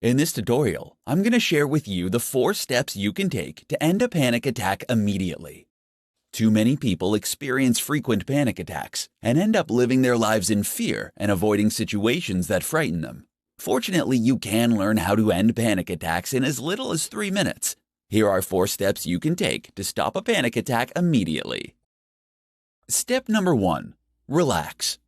In this tutorial, I'm going to share with you the 4 steps you can take to end a panic attack immediately. Too many people experience frequent panic attacks and end up living their lives in fear and avoiding situations that frighten them. Fortunately, you can learn how to end panic attacks in as little as 3 minutes. Here are 4 steps you can take to stop a panic attack immediately. Step number 1. Relax.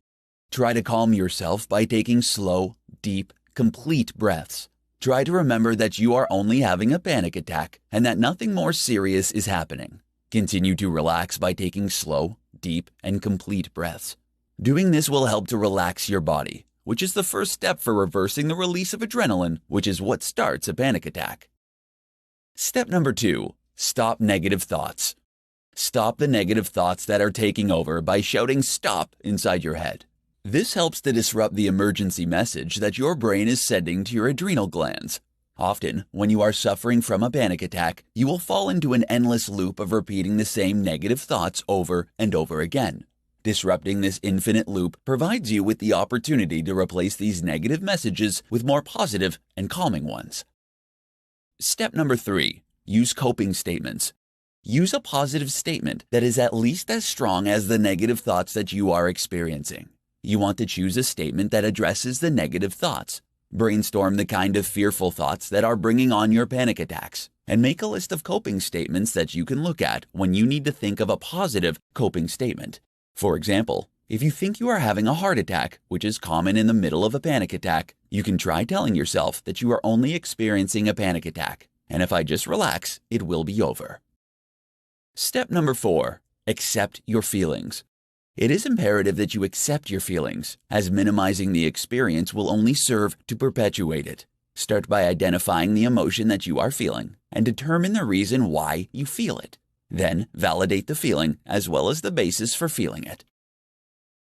Try to calm yourself by taking slow, deep, complete breaths. Try to remember that you are only having a panic attack and that nothing more serious is happening. Continue to relax by taking slow, deep, and complete breaths. Doing this will help to relax your body, which is the first step for reversing the release of adrenaline, which is what starts a panic attack. Step number 2. Stop negative thoughts. Stop the negative thoughts that are taking over by shouting "stop" inside your head. This helps to disrupt the emergency message that your brain is sending to your adrenal glands. Often, when you are suffering from a panic attack, you will fall into an endless loop of repeating the same negative thoughts over and over again. Disrupting this infinite loop provides you with the opportunity to replace these negative messages with more positive and calming ones. Step number 3. Use coping statements. Use a positive statement that is at least as strong as the negative thoughts that you are experiencing. You want to choose a statement that addresses the negative thoughts. Brainstorm the kind of fearful thoughts that are bringing on your panic attacks, and make a list of coping statements that you can look at when you need to think of a positive coping statement. For example, if you think you are having a heart attack, which is common in the middle of a panic attack, you can try telling yourself that you are only experiencing a panic attack, and if I just relax, it will be over. Step number 4. Accept your feelings. It is imperative that you accept your feelings, as minimizing the experience will only serve to perpetuate it. Start by identifying the emotion that you are feeling and determine the reason why you feel it. Then validate the feeling as well as the basis for feeling it.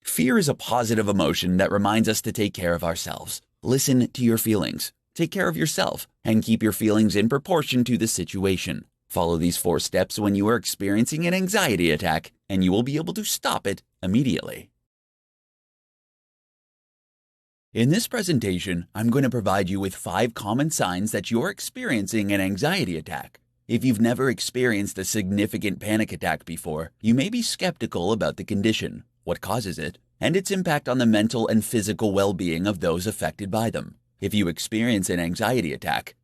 Fear is a positive emotion that reminds us to take care of ourselves. Listen to your feelings, take care of yourself, and keep your feelings in proportion to the situation. Follow these 4 steps when you are experiencing an anxiety attack, and you will be able to stop it immediately. In this presentation, I'm going to provide you with 5 common signs that you're experiencing an anxiety attack. If you've never experienced a significant panic attack before, you may be skeptical about the condition, what causes it, and its impact on the mental and physical well-being of those affected by them. If you experience an anxiety attack,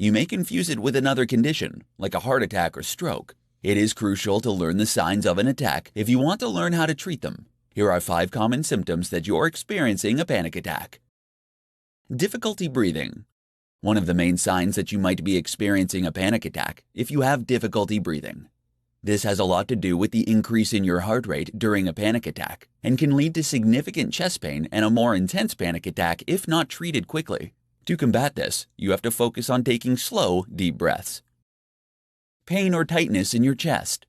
you may confuse it with another condition, like a heart attack or stroke. It is crucial to learn the signs of an attack if you want to learn how to treat them. Here are 5 common symptoms that you're experiencing a panic attack. Difficulty breathing. One of the main signs that you might be experiencing a panic attack if you have difficulty breathing. This has a lot to do with the increase in your heart rate during a panic attack and can lead to significant chest pain and a more intense panic attack if not treated quickly. To combat this, you have to focus on taking slow, deep breaths. Pain or tightness in your chest.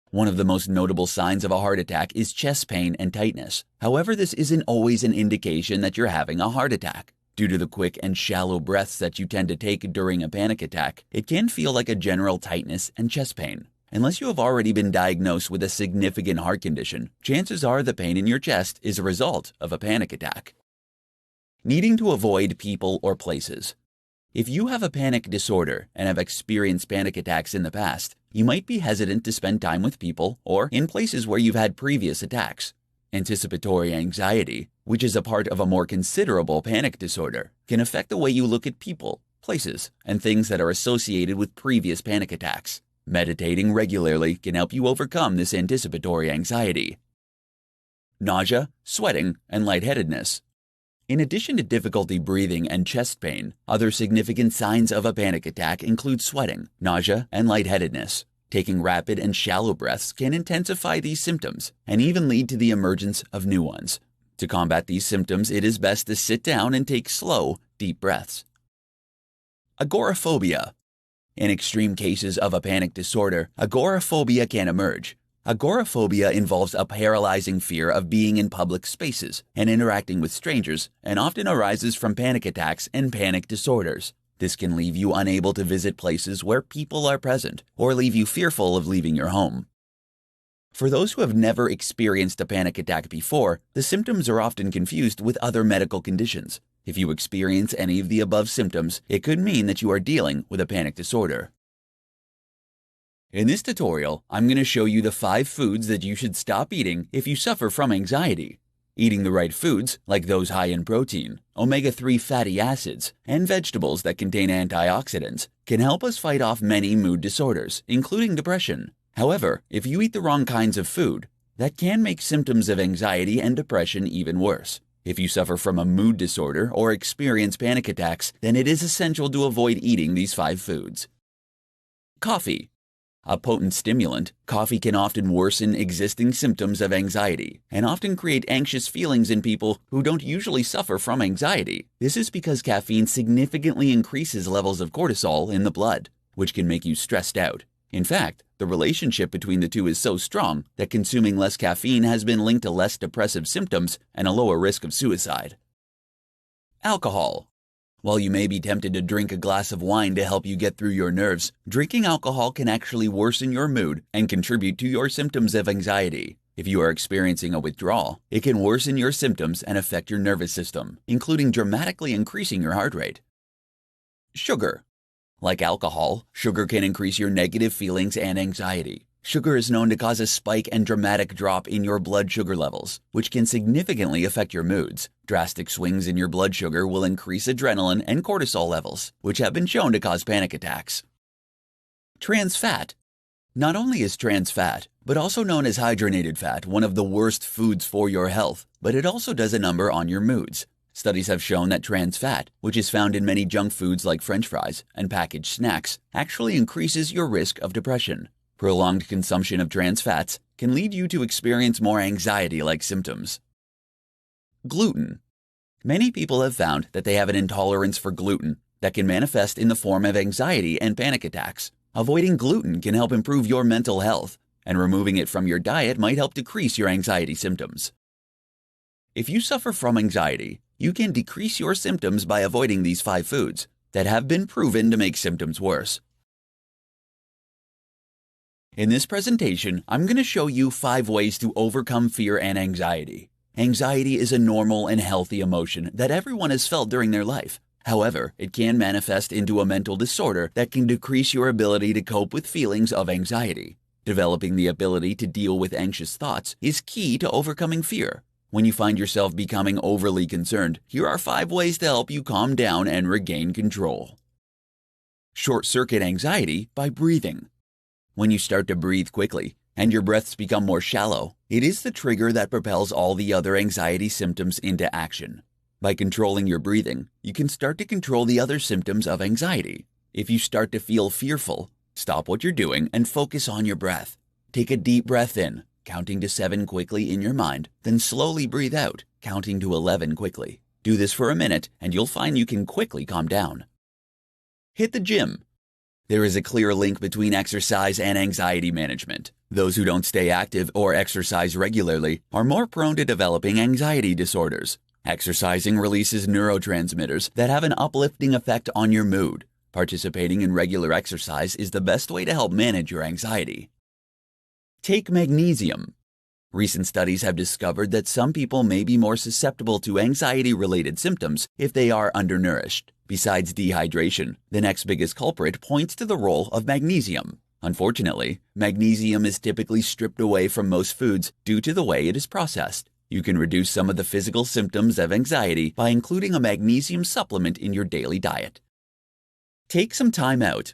One of the most notable signs of a heart attack is chest pain and tightness. However, this isn't always an indication that you're having a heart attack. Due to the quick and shallow breaths that you tend to take during a panic attack, it can feel like a general tightness and chest pain. Unless you have already been diagnosed with a significant heart condition, chances are the pain in your chest is a result of a panic attack. Needing to avoid people or places. If you have a panic disorder and have experienced panic attacks in the past, you might be hesitant to spend time with people or in places where you've had previous attacks. Anticipatory anxiety, which is a part of a more considerable panic disorder, can affect the way you look at people, places, and things that are associated with previous panic attacks. Meditating regularly can help you overcome this anticipatory anxiety. Nausea, sweating, and lightheadedness. In addition to difficulty breathing and chest pain, other significant signs of a panic attack include sweating, nausea, and lightheadedness. Taking rapid and shallow breaths can intensify these symptoms and even lead to the emergence of new ones. To combat these symptoms, it is best to sit down and take slow, deep breaths. Agoraphobia. In extreme cases of a panic disorder, agoraphobia can emerge. Agoraphobia involves a paralyzing fear of being in public spaces and interacting with strangers, and often arises from panic attacks and panic disorders. This can leave you unable to visit places where people are present, or leave you fearful of leaving your home. For those who have never experienced a panic attack before, the symptoms are often confused with other medical conditions. If you experience any of the above symptoms, it could mean that you are dealing with a panic disorder. In this tutorial, I'm going to show you the 5 foods that you should stop eating if you suffer from anxiety. Eating the right foods, like those high in protein, omega-3 fatty acids, and vegetables that contain antioxidants, can help us fight off many mood disorders, including depression. However, if you eat the wrong kinds of food, that can make symptoms of anxiety and depression even worse. If you suffer from a mood disorder or experience panic attacks, then it is essential to avoid eating these 5 foods. Coffee. A potent stimulant, coffee can often worsen existing symptoms of anxiety and often create anxious feelings in people who don't usually suffer from anxiety. This is because caffeine significantly increases levels of cortisol in the blood, which can make you stressed out. In fact, the relationship between the two is so strong that consuming less caffeine has been linked to less depressive symptoms and a lower risk of suicide. Alcohol. While you may be tempted to drink a glass of wine to help you get through your nerves, drinking alcohol can actually worsen your mood and contribute to your symptoms of anxiety. If you are experiencing a withdrawal, it can worsen your symptoms and affect your nervous system, including dramatically increasing your heart rate. Sugar. Like alcohol, sugar can increase your negative feelings and anxiety. Sugar is known to cause a spike and dramatic drop in your blood sugar levels, which can significantly affect your moods. Drastic swings in your blood sugar will increase adrenaline and cortisol levels, which have been shown to cause panic attacks. Trans fat. Not only is trans fat, but also known as hydrogenated fat, one of the worst foods for your health, but it also does a number on your moods. Studies have shown that trans fat, which is found in many junk foods like French fries and packaged snacks, actually increases your risk of depression. Prolonged consumption of trans fats can lead you to experience more anxiety-like symptoms. Gluten. Many people have found that they have an intolerance for gluten that can manifest in the form of anxiety and panic attacks. Avoiding gluten can help improve your mental health, and removing it from your diet might help decrease your anxiety symptoms. If you suffer from anxiety, you can decrease your symptoms by avoiding these 5 foods that have been proven to make symptoms worse. In this presentation, I'm going to show you 5 ways to overcome fear and anxiety. Anxiety is a normal and healthy emotion that everyone has felt during their life. However, it can manifest into a mental disorder that can decrease your ability to cope with feelings of anxiety. Developing the ability to deal with anxious thoughts is key to overcoming fear. When you find yourself becoming overly concerned, here are 5 ways to help you calm down and regain control. Short-circuit anxiety by breathing. When you start to breathe quickly and your breaths become more shallow, it is the trigger that propels all the other anxiety symptoms into action. By controlling your breathing, you can start to control the other symptoms of anxiety. If you start to feel fearful, stop what you're doing and focus on your breath. Take a deep breath in, counting to 7 quickly in your mind, then slowly breathe out, counting to 11 quickly. Do this for a minute and you'll find you can quickly calm down. Hit the gym. There is a clear link between exercise and anxiety management. Those who don't stay active or exercise regularly are more prone to developing anxiety disorders. Exercising releases neurotransmitters that have an uplifting effect on your mood. Participating in regular exercise is the best way to help manage your anxiety. Take magnesium. Recent studies have discovered that some people may be more susceptible to anxiety-related symptoms if they are undernourished. Besides dehydration, the next biggest culprit points to the role of magnesium. Unfortunately, magnesium is typically stripped away from most foods due to the way it is processed. You can reduce some of the physical symptoms of anxiety by including a magnesium supplement in your daily diet. Take some time out.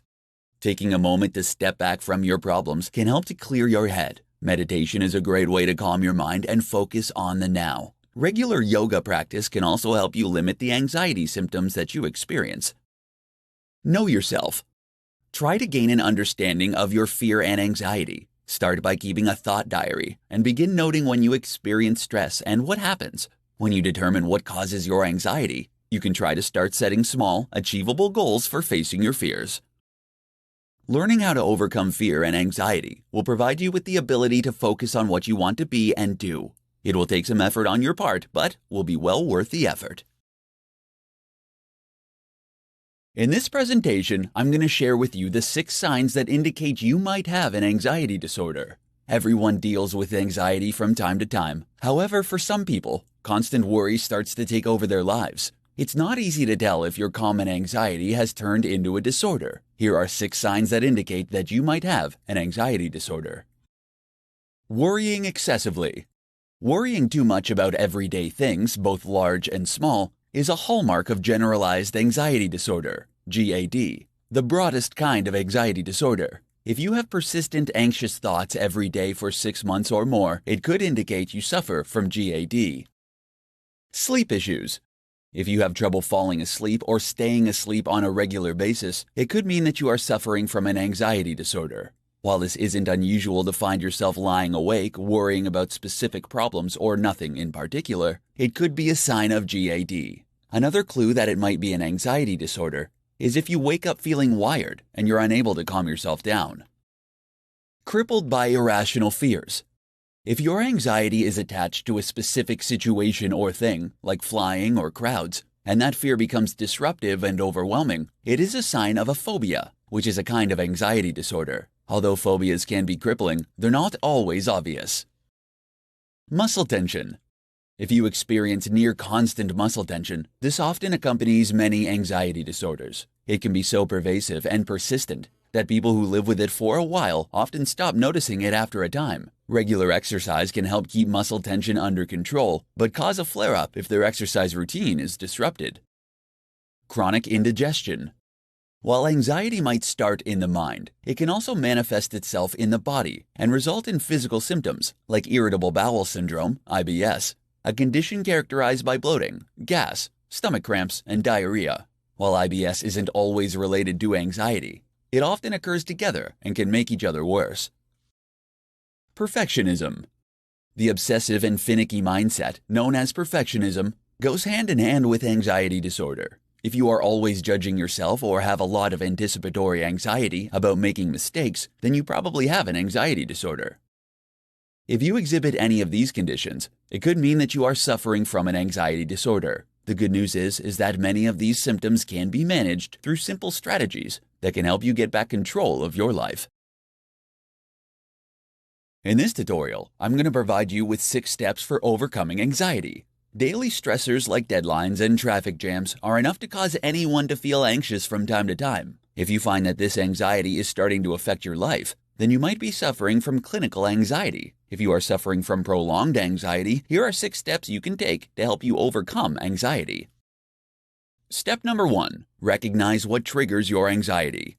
Taking a moment to step back from your problems can help to clear your head. Meditation is a great way to calm your mind and focus on the now. Regular yoga practice can also help you limit the anxiety symptoms that you experience. Know yourself. Try to gain an understanding of your fear and anxiety. Start by keeping a thought diary and begin noting when you experience stress and what happens. When you determine what causes your anxiety, you can try to start setting small, achievable goals for facing your fears. Learning how to overcome fear and anxiety will provide you with the ability to focus on what you want to be and do. It will take some effort on your part, but will be well worth the effort. In this presentation, I'm going to share with you the 6 signs that indicate you might have an anxiety disorder. Everyone deals with anxiety from time to time. However, for some people, constant worry starts to take over their lives. It's not easy to tell if your common anxiety has turned into a disorder. Here are 6 signs that indicate that you might have an anxiety disorder. Worrying excessively. Worrying too much about everyday things, both large and small, is a hallmark of generalized anxiety disorder, GAD, the broadest kind of anxiety disorder. If you have persistent anxious thoughts every day for 6 months or more, it could indicate you suffer from GAD. Sleep issues. If you have trouble falling asleep or staying asleep on a regular basis, it could mean that you are suffering from an anxiety disorder. While this isn't unusual to find yourself lying awake, worrying about specific problems or nothing in particular, it could be a sign of GAD. Another clue that it might be an anxiety disorder is if you wake up feeling wired and you're unable to calm yourself down. Crippled by irrational fears. If your anxiety is attached to a specific situation or thing, like flying or crowds, and that fear becomes disruptive and overwhelming, it is a sign of a phobia, which is a kind of anxiety disorder. Although phobias can be crippling, they're not always obvious. Muscle tension. If you experience near constant muscle tension, this often accompanies many anxiety disorders. It can be so pervasive and persistent that people who live with it for a while often stop noticing it after a time. Regular exercise can help keep muscle tension under control, but cause a flare-up if their exercise routine is disrupted. Chronic indigestion. While anxiety might start in the mind, it can also manifest itself in the body and result in physical symptoms like irritable bowel syndrome, IBS, a condition characterized by bloating, gas, stomach cramps, and diarrhea. While IBS isn't always related to anxiety, it often occurs together and can make each other worse. Perfectionism. The obsessive and finicky mindset, known as perfectionism, goes hand in hand with anxiety disorder. If you are always judging yourself or have a lot of anticipatory anxiety about making mistakes, then you probably have an anxiety disorder. If you exhibit any of these conditions, it could mean that you are suffering from an anxiety disorder. The good news is that many of these symptoms can be managed through simple strategies that can help you get back control of your life. In this tutorial, I'm going to provide you with 6 steps for overcoming anxiety. Daily stressors like deadlines and traffic jams are enough to cause anyone to feel anxious from time to time. If you find that this anxiety is starting to affect your life, then you might be suffering from clinical anxiety. If you are suffering from prolonged anxiety, here are 6 steps you can take to help you overcome anxiety. Step number 1. Recognize what triggers your anxiety.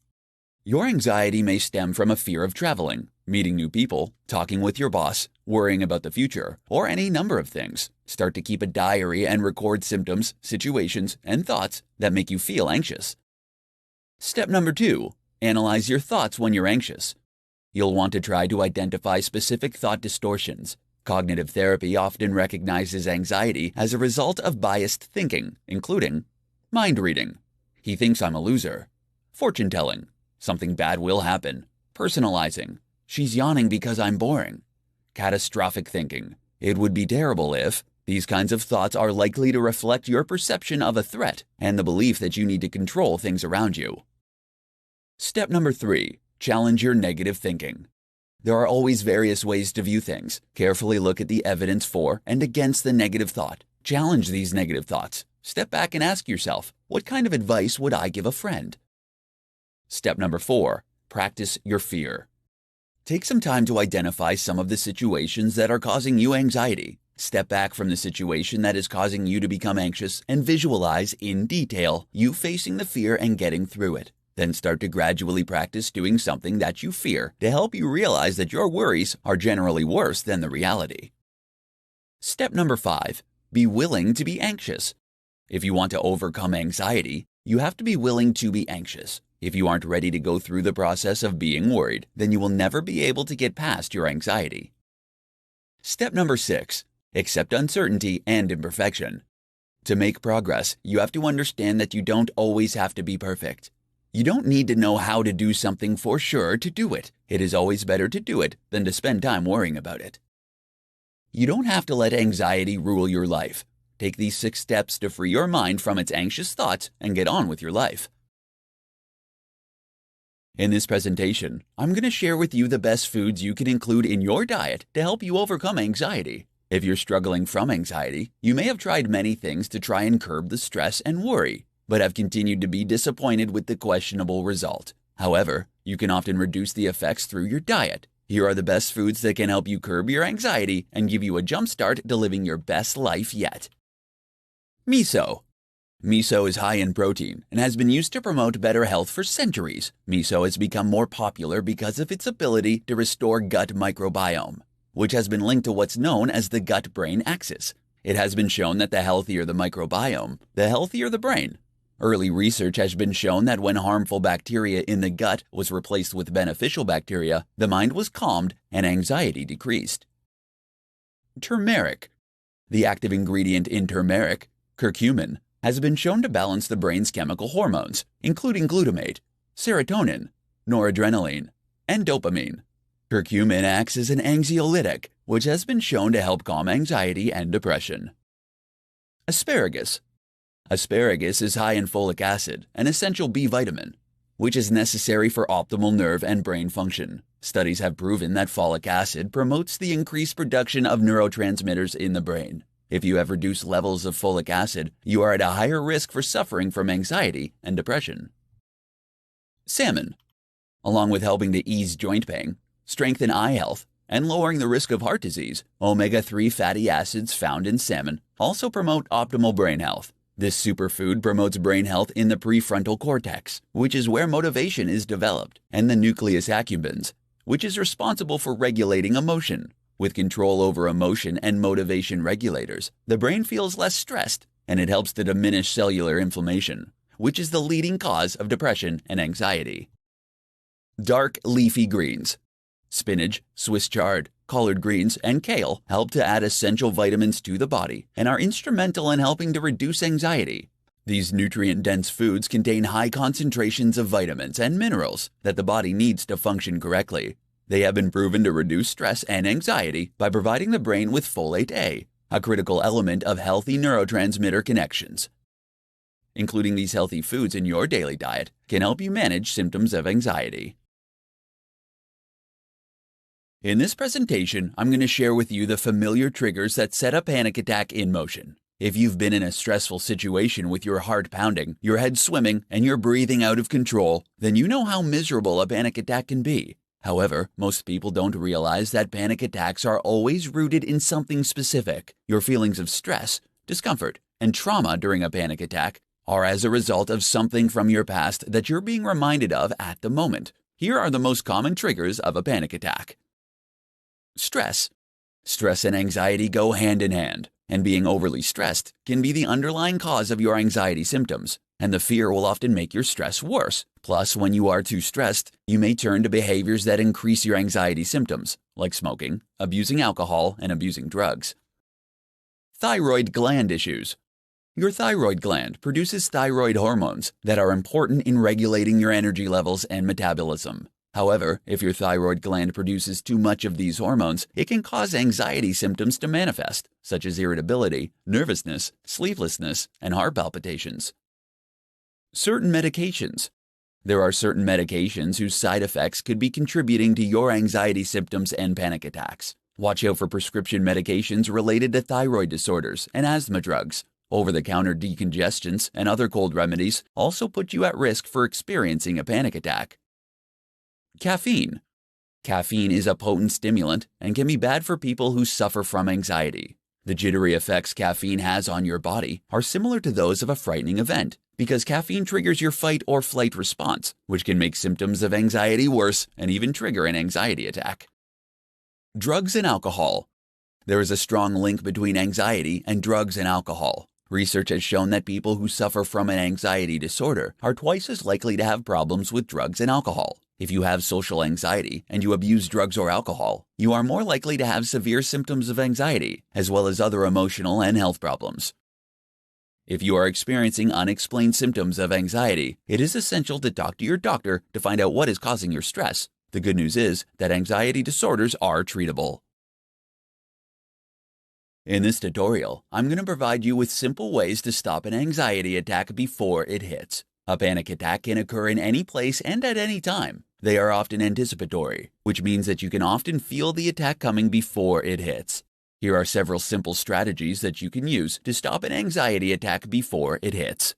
Your anxiety may stem from a fear of traveling, meeting new people, talking with your boss, worrying about the future, or any number of things. Start to keep a diary and record symptoms, situations, and thoughts that make you feel anxious. Step number 2. Analyze your thoughts when you're anxious. You'll want to try to identify specific thought distortions. Cognitive therapy often recognizes anxiety as a result of biased thinking, including mind reading. He thinks I'm a loser. Fortune telling. Something bad will happen. Personalizing. She's yawning because I'm boring. Catastrophic thinking. It would be terrible if. These kinds of thoughts are likely to reflect your perception of a threat and the belief that you need to control things around you. Step number 3. Challenge your negative thinking. There are always various ways to view things. Carefully look at the evidence for and against the negative thought. Challenge these negative thoughts. Step back and ask yourself, what kind of advice would I give a friend? Step number 4. Practice your fear. Take some time to identify some of the situations that are causing you anxiety. Step back from the situation that is causing you to become anxious and visualize in detail you facing the fear and getting through it. Then start to gradually practice doing something that you fear to help you realize that your worries are generally worse than the reality. Step number 5. Be willing to be anxious. If you want to overcome anxiety, you have to be willing to be anxious. If you aren't ready to go through the process of being worried, then you will never be able to get past your anxiety. Step number 6. Accept uncertainty and imperfection. To make progress, you have to understand that you don't always have to be perfect. You don't need to know how to do something for sure to do it. It is always better to do it than to spend time worrying about it. You don't have to let anxiety rule your life. Take these 6 steps to free your mind from its anxious thoughts and get on with your life. In this presentation, I'm going to share with you the best foods you can include in your diet to help you overcome anxiety. If you're struggling from anxiety, you may have tried many things to try and curb the stress and worry, but have continued to be disappointed with the questionable result. However, you can often reduce the effects through your diet. Here are the best foods that can help you curb your anxiety and give you a jump start to living your best life yet. Miso. Miso is high in protein and has been used to promote better health for centuries. Miso has become more popular because of its ability to restore gut microbiome, which has been linked to what's known as the gut-brain axis. It has been shown that the healthier the microbiome, the healthier the brain. Early research has been shown that when harmful bacteria in the gut was replaced with beneficial bacteria, the mind was calmed and anxiety decreased. Turmeric. The active ingredient in turmeric, curcumin, has been shown to balance the brain's chemical hormones, including glutamate, serotonin, noradrenaline, and dopamine. Curcumin acts as an anxiolytic, which has been shown to help calm anxiety and depression. Asparagus. Asparagus is high in folic acid, an essential B vitamin, which is necessary for optimal nerve and brain function. Studies have proven that folic acid promotes the increased production of neurotransmitters in the brain. If you have reduced levels of folic acid, you are at a higher risk for suffering from anxiety and depression. Salmon. Along with helping to ease joint pain, strengthen eye health, and lowering the risk of heart disease, omega-3 fatty acids found in salmon also promote optimal brain health. This superfood promotes brain health in the prefrontal cortex, which is where motivation is developed, and the nucleus accumbens, which is responsible for regulating emotion. With control over emotion and motivation regulators, the brain feels less stressed, and it helps to diminish cellular inflammation, which is the leading cause of depression and anxiety. Dark leafy greens. Spinach, Swiss chard, collard greens, and kale help to add essential vitamins to the body and are instrumental in helping to reduce anxiety. These nutrient-dense foods contain high concentrations of vitamins and minerals that the body needs to function correctly. They have been proven to reduce stress and anxiety by providing the brain with folate A, a critical element of healthy neurotransmitter connections. Including these healthy foods in your daily diet can help you manage symptoms of anxiety. In this presentation, I'm going to share with you the familiar triggers that set a panic attack in motion. If you've been in a stressful situation with your heart pounding, your head swimming, and your breathing out of control, then you know how miserable a panic attack can be. However, most people don't realize that panic attacks are always rooted in something specific. Your feelings of stress, discomfort, and trauma during a panic attack are as a result of something from your past that you're being reminded of at the moment. Here are the most common triggers of a panic attack. Stress. Stress and anxiety go hand in hand, and being overly stressed can be the underlying cause of your anxiety symptoms, and the fear will often make your stress worse. Plus, when you are too stressed, you may turn to behaviors that increase your anxiety symptoms, like smoking, abusing alcohol, and abusing drugs. Thyroid gland issues. Your thyroid gland produces thyroid hormones that are important in regulating your energy levels and metabolism. However, if your thyroid gland produces too much of these hormones, it can cause anxiety symptoms to manifest, such as irritability, nervousness, sleeplessness, and heart palpitations. Certain medications. There are certain medications whose side effects could be contributing to your anxiety symptoms and panic attacks. Watch out for prescription medications related to thyroid disorders and asthma drugs. Over-the-counter decongestants and other cold remedies also put you at risk for experiencing a panic attack. Caffeine. Caffeine is a potent stimulant and can be bad for people who suffer from anxiety. The jittery effects caffeine has on your body are similar to those of a frightening event because caffeine triggers your fight or flight response, which can make symptoms of anxiety worse and even trigger an anxiety attack. Drugs and alcohol. There is a strong link between anxiety and drugs and alcohol. Research has shown that people who suffer from an anxiety disorder are twice as likely to have problems with drugs and alcohol. If you have social anxiety and you abuse drugs or alcohol, you are more likely to have severe symptoms of anxiety, as well as other emotional and health problems. If you are experiencing unexplained symptoms of anxiety, it is essential to talk to your doctor to find out what is causing your stress. The good news is that anxiety disorders are treatable. In this tutorial, I'm going to provide you with simple ways to stop an anxiety attack before it hits. A panic attack can occur in any place and at any time. They are often anticipatory, which means that you can often feel the attack coming before it hits. Here are several simple strategies that you can use to stop an anxiety attack before it hits.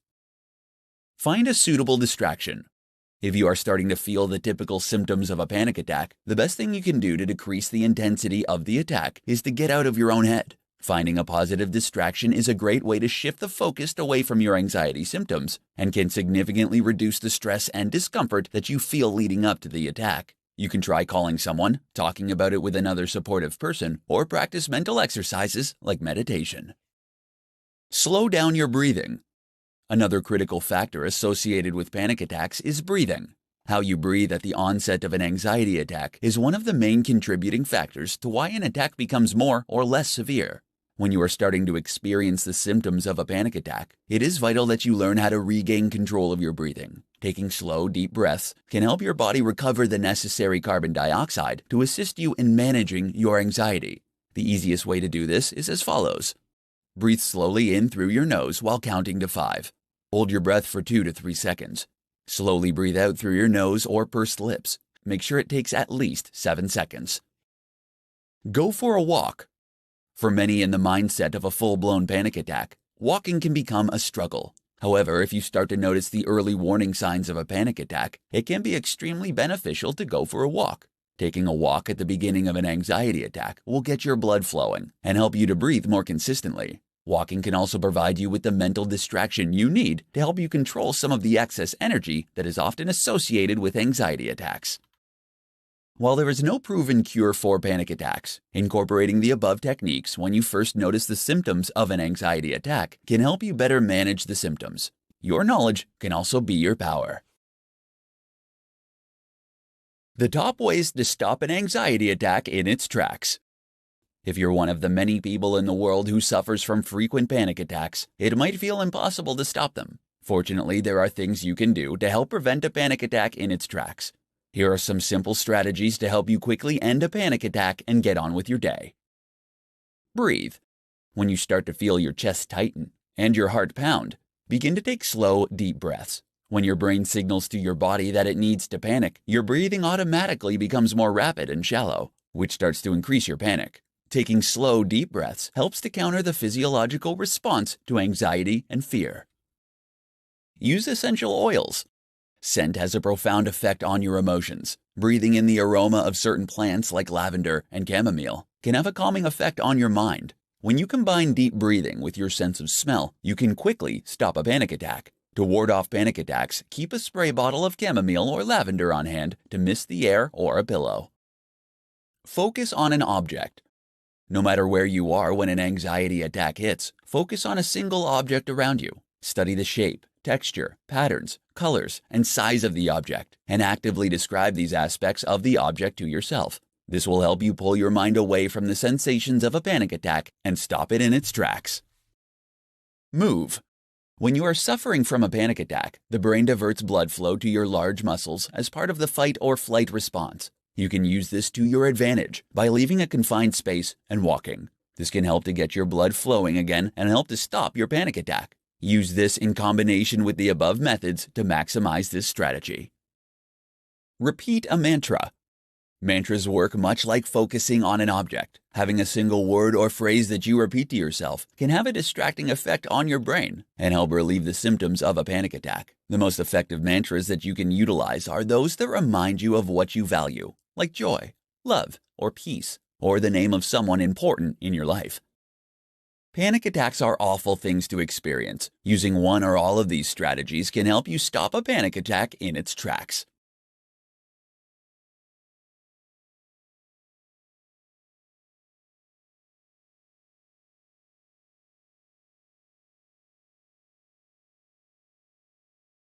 Find a suitable distraction. If you are starting to feel the typical symptoms of a panic attack, the best thing you can do to decrease the intensity of the attack is to get out of your own head. Finding a positive distraction is a great way to shift the focus away from your anxiety symptoms and can significantly reduce the stress and discomfort that you feel leading up to the attack. You can try calling someone, talking about it with another supportive person, or practice mental exercises like meditation. Slow down your breathing. Another critical factor associated with panic attacks is breathing. How you breathe at the onset of an anxiety attack is one of the main contributing factors to why an attack becomes more or less severe. When you are starting to experience the symptoms of a panic attack, it is vital that you learn how to regain control of your breathing. Taking slow, deep breaths can help your body recover the necessary carbon dioxide to assist you in managing your anxiety. The easiest way to do this is as follows. Breathe slowly in through your nose while counting to 5. Hold your breath for 2 to 3 seconds. Slowly breathe out through your nose or pursed lips. Make sure it takes at least 7 seconds. Go for a walk. For many in the mindset of a full-blown panic attack, walking can become a struggle. However, if you start to notice the early warning signs of a panic attack, it can be extremely beneficial to go for a walk. Taking a walk at the beginning of an anxiety attack will get your blood flowing and help you to breathe more consistently. Walking can also provide you with the mental distraction you need to help you control some of the excess energy that is often associated with anxiety attacks. While there is no proven cure for panic attacks, incorporating the above techniques when you first notice the symptoms of an anxiety attack can help you better manage the symptoms. Your knowledge can also be your power. The top ways to stop an anxiety attack in its tracks. If you're one of the many people in the world who suffers from frequent panic attacks, it might feel impossible to stop them. Fortunately, there are things you can do to help prevent a panic attack in its tracks. Here are some simple strategies to help you quickly end a panic attack and get on with your day. Breathe. When you start to feel your chest tighten and your heart pound, begin to take slow, deep breaths. When your brain signals to your body that it needs to panic, your breathing automatically becomes more rapid and shallow, which starts to increase your panic. Taking slow, deep breaths helps to counter the physiological response to anxiety and fear. Use essential oils. Scent has a profound effect on your emotions. Breathing in the aroma of certain plants like lavender and chamomile can have a calming effect on your mind. When you combine deep breathing with your sense of smell, you can quickly stop a panic attack. To ward off panic attacks, keep a spray bottle of chamomile or lavender on hand to mist the air or a pillow. Focus on an object. No matter where you are when an anxiety attack hits, focus on a single object around you. Study the shape, texture, patterns, colors, and size of the object, and actively describe these aspects of the object to yourself. This will help you pull your mind away from the sensations of a panic attack and stop it in its tracks. Move. When you are suffering from a panic attack, the brain diverts blood flow to your large muscles as part of the fight or flight response. You can use this to your advantage by leaving a confined space and walking. This can help to get your blood flowing again and help to stop your panic attack. Use this in combination with the above methods to maximize this strategy. Repeat a mantra. Mantras work much like focusing on an object. Having a single word or phrase that you repeat to yourself can have a distracting effect on your brain and help relieve the symptoms of a panic attack. The most effective mantras that you can utilize are those that remind you of what you value, like joy, love, or peace, or the name of someone important in your life. Panic attacks are awful things to experience. Using one or all of these strategies can help you stop a panic attack in its tracks.